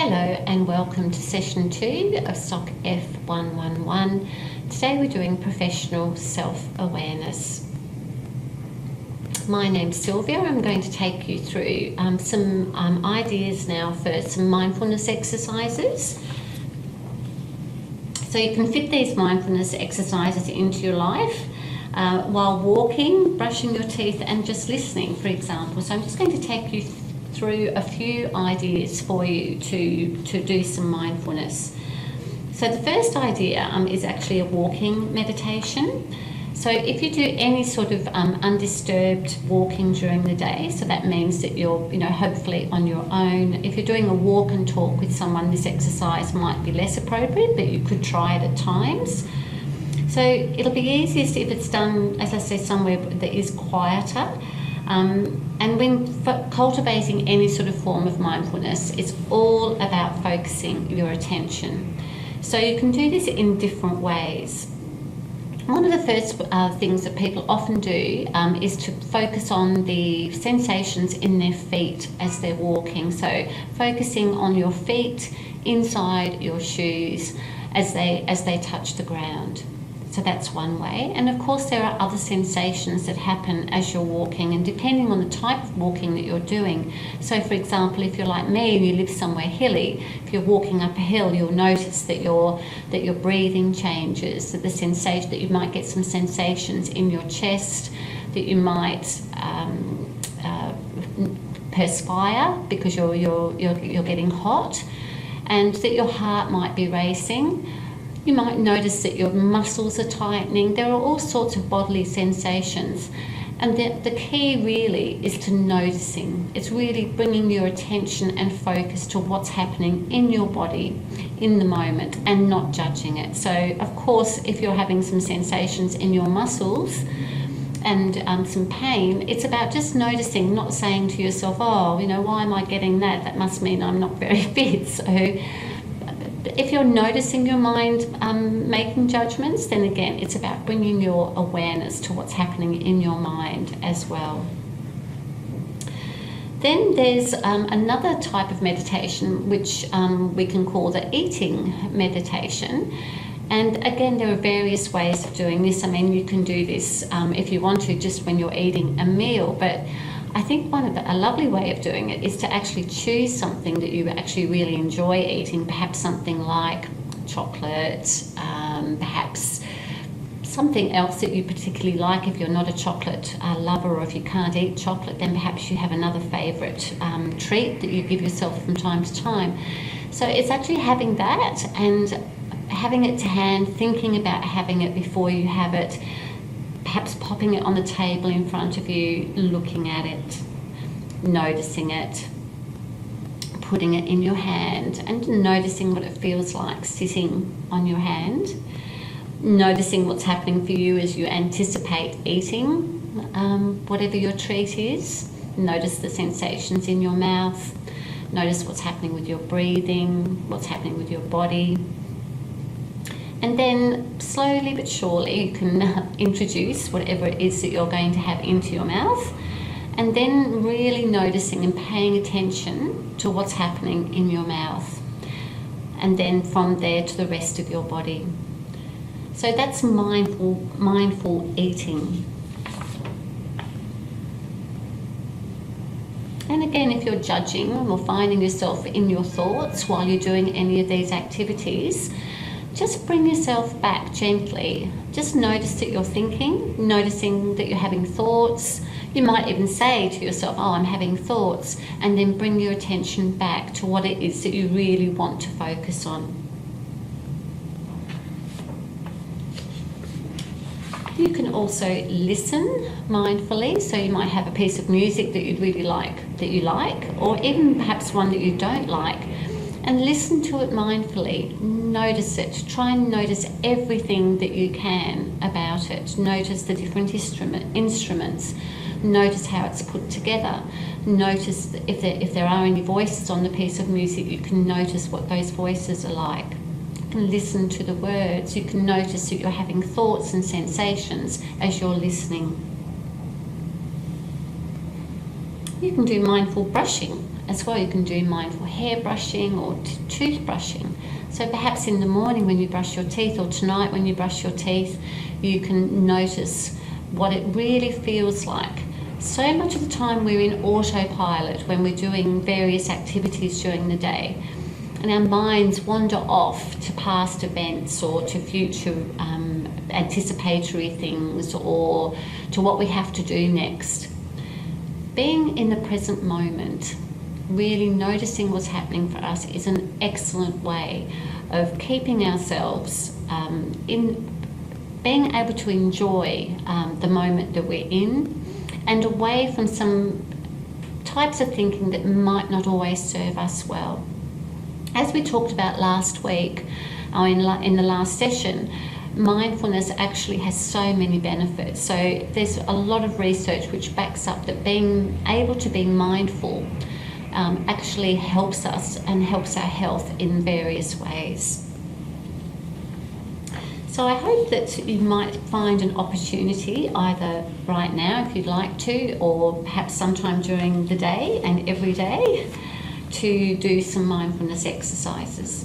Hello and welcome to session 2 of SOCF111. Today we're doing professional self-awareness. My name's Sylvia. I'm going to take you through some ideas now for some mindfulness exercises. So you can fit these mindfulness exercises into your life while walking, brushing your teeth and just listening, for example. So I'm just going to take you through a few ideas for you to do some mindfulness. So the first idea is actually a walking meditation. So if you do any sort of undisturbed walking during the day, so that means that you're hopefully on your own. If you're doing a walk and talk with someone, this exercise might be less appropriate, but you could try it at times. So it'll be easiest if it's done, as I say, somewhere that is quieter. And when cultivating any sort of form of mindfulness, it's all about focusing your attention. So you can do this in different ways. One of the first things that people often do is to focus on the sensations in their feet as they're walking. So focusing on your feet inside your shoes as they touch the ground. So that's one way. And of course there are other sensations that happen as you're walking, and depending on the type of walking that you're doing. So for example, if you're like me and you live somewhere hilly, if you're walking up a hill, you'll notice that your breathing changes, that the sensation that you might get some sensations in your chest, that you might perspire because you're getting hot, and that your heart might be racing. You might notice that your muscles are tightening. There are all sorts of bodily sensations. And the key really is to noticing. It's really bringing your attention and focus to what's happening in your body in the moment and not judging it. So, of course, if you're having some sensations in your muscles and some pain, it's about just noticing, not saying to yourself, oh, why am I getting that? That must mean I'm not very fit. So if you're noticing your mind making judgments, then again, it's about bringing your awareness to what's happening in your mind as well. Then there's another type of meditation which we can call the eating meditation. And again, there are various ways of doing this. I mean, you can do this if you want to just when you're eating a meal, but I think a lovely way of doing it is to actually choose something that you actually really enjoy eating, perhaps something like chocolate, perhaps something else that you particularly like. If you're not a chocolate lover, or if you can't eat chocolate, then perhaps you have another favourite treat that you give yourself from time to time. So it's actually having that and having it to hand, thinking about having it before you have it, perhaps popping it on the table in front of you, looking at it, noticing it, putting it in your hand and noticing what it feels like sitting on your hand, noticing what's happening for you as you anticipate eating whatever your treat is. Notice the sensations in your mouth, notice what's happening with your breathing, what's happening with your body. And then slowly but surely you can introduce whatever it is that you're going to have into your mouth, and then really noticing and paying attention to what's happening in your mouth, and then from there to the rest of your body. So that's mindful eating. And again, if you're judging or finding yourself in your thoughts while you're doing any of these activities, just bring yourself back gently. Just notice that you're thinking, noticing that you're having thoughts. You might even say to yourself, oh, I'm having thoughts, and then bring your attention back to what it is that you really want to focus on. You can also listen mindfully, so you might have a piece of music that you'd really like, or even perhaps one that you don't like, and listen to it mindfully. Notice it. Try and notice everything that you can about it. Notice the different instruments. Notice how it's put together. Notice if there are any voices on the piece of music, you can notice what those voices are like. You can listen to the words. You can notice that you're having thoughts and sensations as you're listening. You can do mindful brushing as well. You can do mindful hair brushing or toothbrushing. So perhaps in the morning when you brush your teeth, or tonight when you brush your teeth, you can notice what it really feels like. So much of the time we're in autopilot when we're doing various activities during the day, and our minds wander off to past events or to future anticipatory things, or to what we have to do next. Being in the present moment, really noticing what's happening for us, is an excellent way of keeping ourselves in being able to enjoy the moment that we're in, and away from some types of thinking that might not always serve us well. As we talked about last week, or in the last session, mindfulness actually has so many benefits. So there's a lot of research which backs up that being able to be mindful actually helps us and helps our health in various ways. So I hope that you might find an opportunity, either right now if you'd like to, or perhaps sometime during the day and every day, to do some mindfulness exercises.